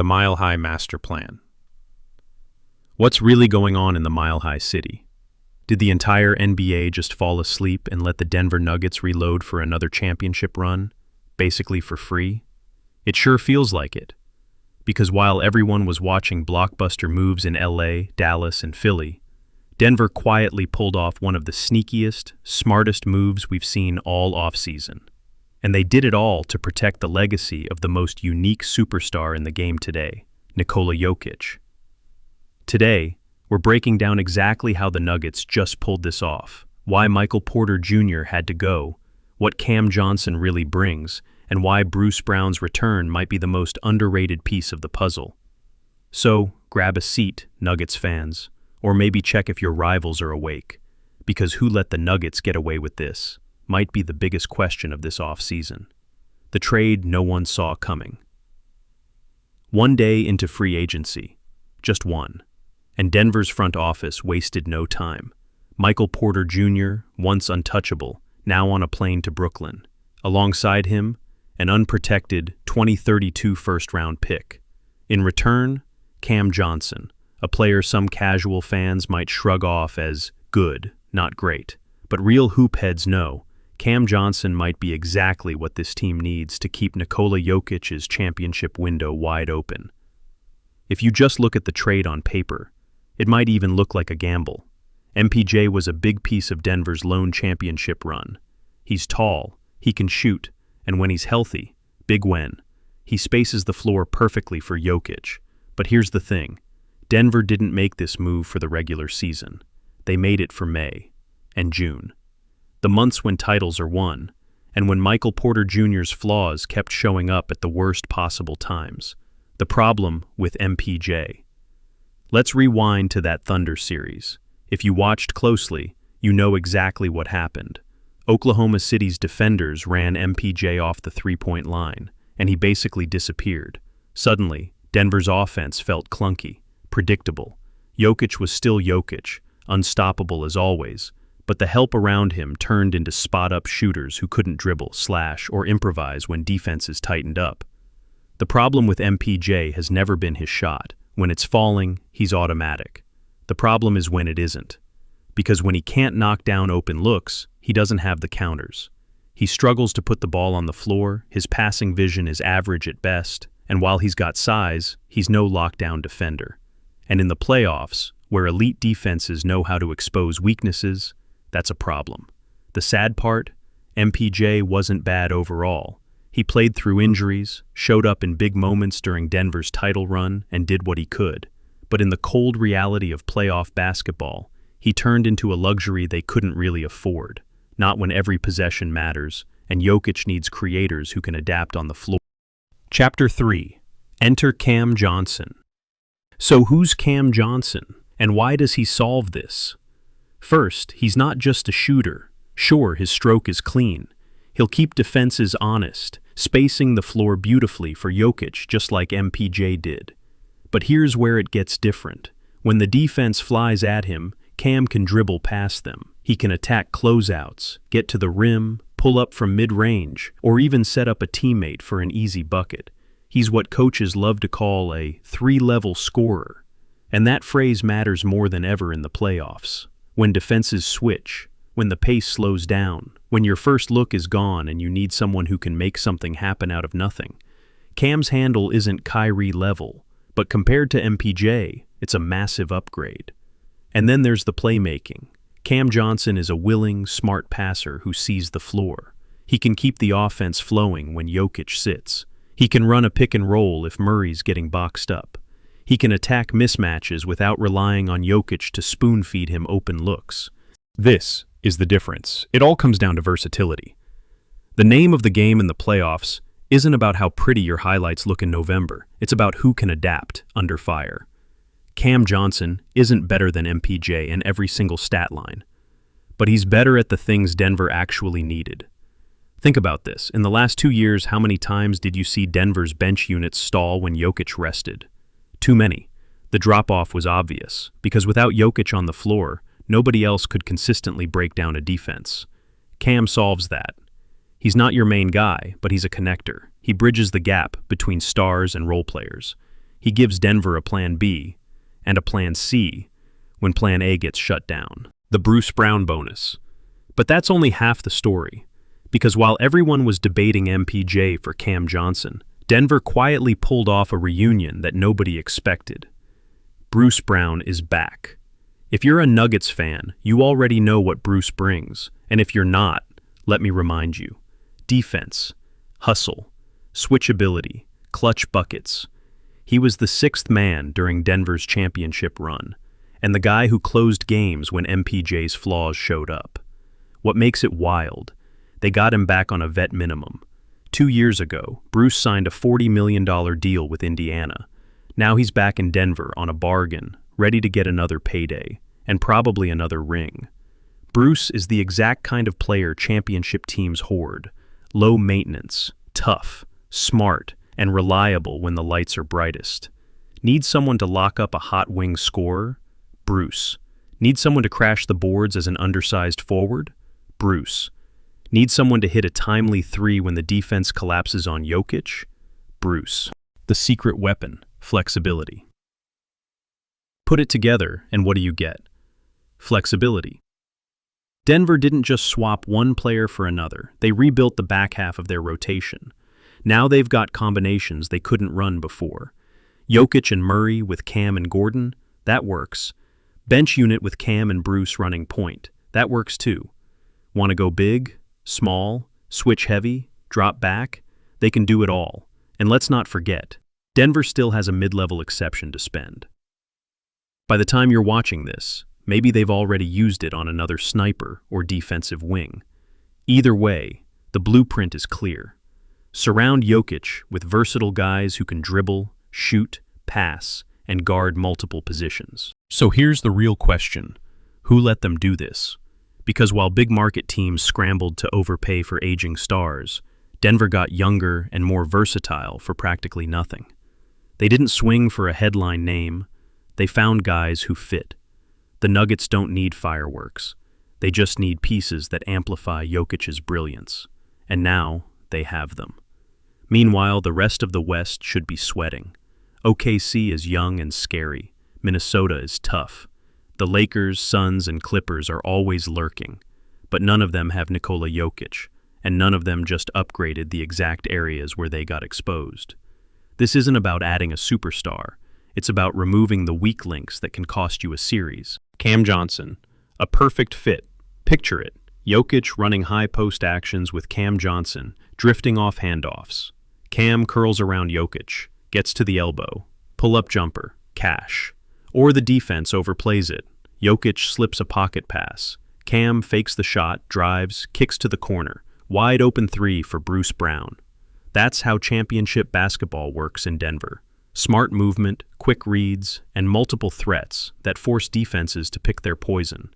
The Mile High Master Plan. What's really going on in the Mile High City? Did the entire NBA just fall asleep and let the Denver Nuggets reload for another championship run, basically for free? It sure feels like it. Because while everyone was watching blockbuster moves in LA, Dallas, and Philly, Denver quietly pulled off one of the sneakiest, smartest moves we've seen all offseason. And they did it all to protect the legacy of the most unique superstar in the game today, Nikola Jokic. Today, we're breaking down exactly how the Nuggets just pulled this off, why Michael Porter Jr. had to go, what Cam Johnson really brings, and why Bruce Brown's return might be the most underrated piece of the puzzle. So, grab a seat, Nuggets fans, or maybe check if your rivals are awake, because who let the Nuggets get away with this might be the biggest question of this offseason. The trade no one saw coming. One day into free agency, just one, and Denver's front office wasted no time. Michael Porter Jr., once untouchable, now on a plane to Brooklyn. Alongside him, an unprotected 2032 first-round pick. In return, Cam Johnson, a player some casual fans might shrug off as good, not great. But real hoopheads know Cam Johnson might be exactly what this team needs to keep Nikola Jokic's championship window wide open. If you just look at the trade on paper, it might even look like a gamble. MPJ was a big piece of Denver's lone championship run. He's tall, he can shoot, and when he's healthy, big when, he spaces the floor perfectly for Jokic. But here's the thing, Denver didn't make this move for the regular season. They made it for May and June. The months when titles are won, and when Michael Porter Jr.'s flaws kept showing up at the worst possible times. The problem with MPJ. Let's rewind to that Thunder series. If you watched closely, you know exactly what happened. Oklahoma City's defenders ran MPJ off the three-point line, and he basically disappeared. Suddenly, Denver's offense felt clunky, predictable. Jokic was still Jokic, unstoppable as always, but the help around him turned into spot-up shooters who couldn't dribble, slash, or improvise when defenses tightened up. The problem with MPJ has never been his shot. When it's falling, he's automatic. The problem is when it isn't. Because when he can't knock down open looks, he doesn't have the counters. He struggles to put the ball on the floor, his passing vision is average at best, and while he's got size, he's no lockdown defender. And in the playoffs, where elite defenses know how to expose weaknesses, that's a problem. The sad part, MPJ wasn't bad overall. He played through injuries, showed up in big moments during Denver's title run, and did what he could. But in the cold reality of playoff basketball, he turned into a luxury they couldn't really afford. Not when every possession matters, and Jokic needs creators who can adapt on the floor. Chapter 3. Enter Cam Johnson. So who's Cam Johnson, and why does he solve this? First, he's not just a shooter. Sure, his stroke is clean. He'll keep defenses honest, spacing the floor beautifully for Jokic just like MPJ did. But here's where it gets different. When the defense flies at him, Cam can dribble past them. He can attack closeouts, get to the rim, pull up from mid-range, or even set up a teammate for an easy bucket. He's what coaches love to call a three-level scorer. And that phrase matters more than ever in the playoffs. When defenses switch, when the pace slows down, when your first look is gone and you need someone who can make something happen out of nothing. Cam's handle isn't Kyrie level, but compared to MPJ, it's a massive upgrade. And then there's the playmaking. Cam Johnson is a willing, smart passer who sees the floor. He can keep the offense flowing when Jokic sits. He can run a pick and roll if Murray's getting boxed up. He can attack mismatches without relying on Jokic to spoon-feed him open looks. This is the difference. It all comes down to versatility. The name of the game in the playoffs isn't about how pretty your highlights look in November. It's about who can adapt under fire. Cam Johnson isn't better than MPJ in every single stat line, but he's better at the things Denver actually needed. Think about this. In the last 2 years, how many times did you see Denver's bench units stall when Jokic rested? Too many. The drop-off was obvious, because without Jokic on the floor, nobody else could consistently break down a defense. Cam solves that. He's not your main guy, but he's a connector. He bridges the gap between stars and role players. He gives Denver a plan B and a plan C when plan A gets shut down. The Bruce Brown bonus. But that's only half the story, because while everyone was debating MPJ for Cam Johnson, Denver quietly pulled off a reunion that nobody expected. Bruce Brown is back. If you're a Nuggets fan, you already know what Bruce brings, and if you're not, let me remind you. Defense, hustle, switchability, clutch buckets. He was the sixth man during Denver's championship run, and the guy who closed games when MPJ's flaws showed up. What makes it wild? They got him back on a vet minimum. 2 years ago, Bruce signed a $40 million deal with Indiana. Now he's back in Denver on a bargain, ready to get another payday, and probably another ring. Bruce is the exact kind of player championship teams hoard. Low maintenance, tough, smart, and reliable when the lights are brightest. Need someone to lock up a hot wing scorer? Bruce. Need someone to crash the boards as an undersized forward? Bruce. Need someone to hit a timely three when the defense collapses on Jokic? Bruce. The secret weapon, flexibility. Put it together, and what do you get? Flexibility. Denver didn't just swap one player for another, they rebuilt the back half of their rotation. Now they've got combinations they couldn't run before. Jokic and Murray with Cam and Gordon, that works. Bench unit with Cam and Bruce running point, that works too. Want to go big, small, switch heavy, drop back? They can do it all. And let's not forget, Denver still has a mid-level exception to spend. By the time you're watching this, maybe they've already used it on another sniper or defensive wing. Either way, the blueprint is clear. Surround Jokic with versatile guys who can dribble, shoot, pass, and guard multiple positions. So here's the real question. Who let them do this? Because while big market teams scrambled to overpay for aging stars, Denver got younger and more versatile for practically nothing. They didn't swing for a headline name. They found guys who fit. The Nuggets don't need fireworks. They just need pieces that amplify Jokic's brilliance. And now they have them. Meanwhile, the rest of the West should be sweating. OKC is young and scary. Minnesota is tough. The Lakers, Suns, and Clippers are always lurking, but none of them have Nikola Jokic, and none of them just upgraded the exact areas where they got exposed. This isn't about adding a superstar. It's about removing the weak links that can cost you a series. Cam Johnson, a perfect fit. Picture it. Jokic running high post actions with Cam Johnson, drifting off handoffs. Cam curls around Jokic, gets to the elbow, pull-up jumper, cash. Or the defense overplays it. Jokic slips a pocket pass. Cam fakes the shot, drives, kicks to the corner. Wide open three for Bruce Brown. That's how championship basketball works in Denver. Smart movement, quick reads, and multiple threats that force defenses to pick their poison.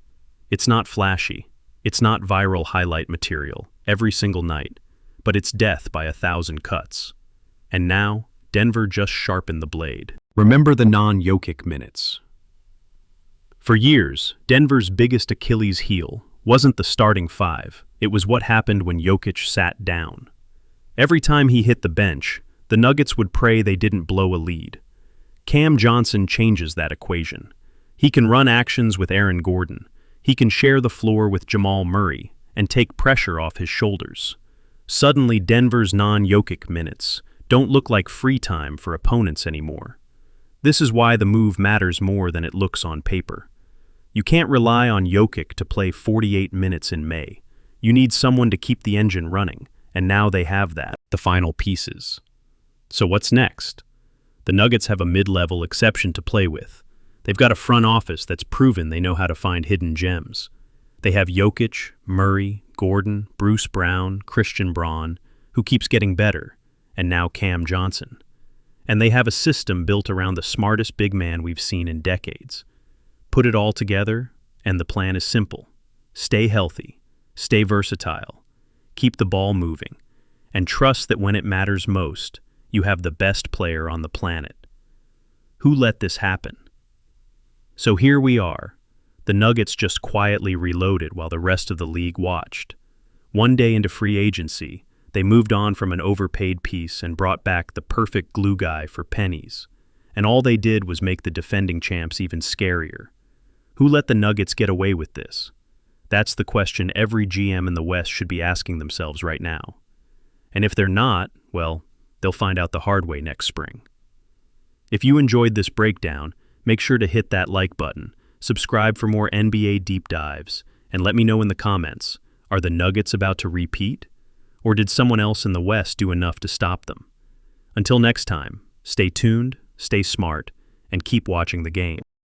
It's not flashy. It's not viral highlight material every single night, but it's death by 1,000 cuts. And now, Denver just sharpened the blade. Remember the non-Jokic minutes. For years, Denver's biggest Achilles heel wasn't the starting five. It was what happened when Jokic sat down. Every time he hit the bench, the Nuggets would pray they didn't blow a lead. Cam Johnson changes that equation. He can run actions with Aaron Gordon. He can share the floor with Jamal Murray and take pressure off his shoulders. Suddenly, Denver's non-Jokic minutes don't look like free time for opponents anymore. This is why the move matters more than it looks on paper. You can't rely on Jokic to play 48 minutes in May. You need someone to keep the engine running, and now they have that. The final pieces. So what's next? The Nuggets have a mid-level exception to play with. They've got a front office that's proven they know how to find hidden gems. They have Jokic, Murray, Gordon, Bruce Brown, Christian Braun, who keeps getting better, and now Cam Johnson. And they have a system built around the smartest big man we've seen in decades. Put it all together, and the plan is simple. Stay healthy, stay versatile, keep the ball moving, and trust that when it matters most, you have the best player on the planet. Who let this happen? So here we are. The Nuggets just quietly reloaded while the rest of the league watched. One day into free agency, they moved on from an overpaid piece and brought back the perfect glue guy for pennies. and all they did was make the defending champs even scarier. Who let the Nuggets get away with this? That's the question every GM in the West should be asking themselves right now. And if they're not, well, they'll find out the hard way next spring. If you enjoyed this breakdown, make sure to hit that like button, subscribe for more NBA deep dives, and let me know in the comments, are the Nuggets about to repeat? Or did someone else in the West do enough to stop them? Until next time, stay tuned, stay smart, and keep watching the game.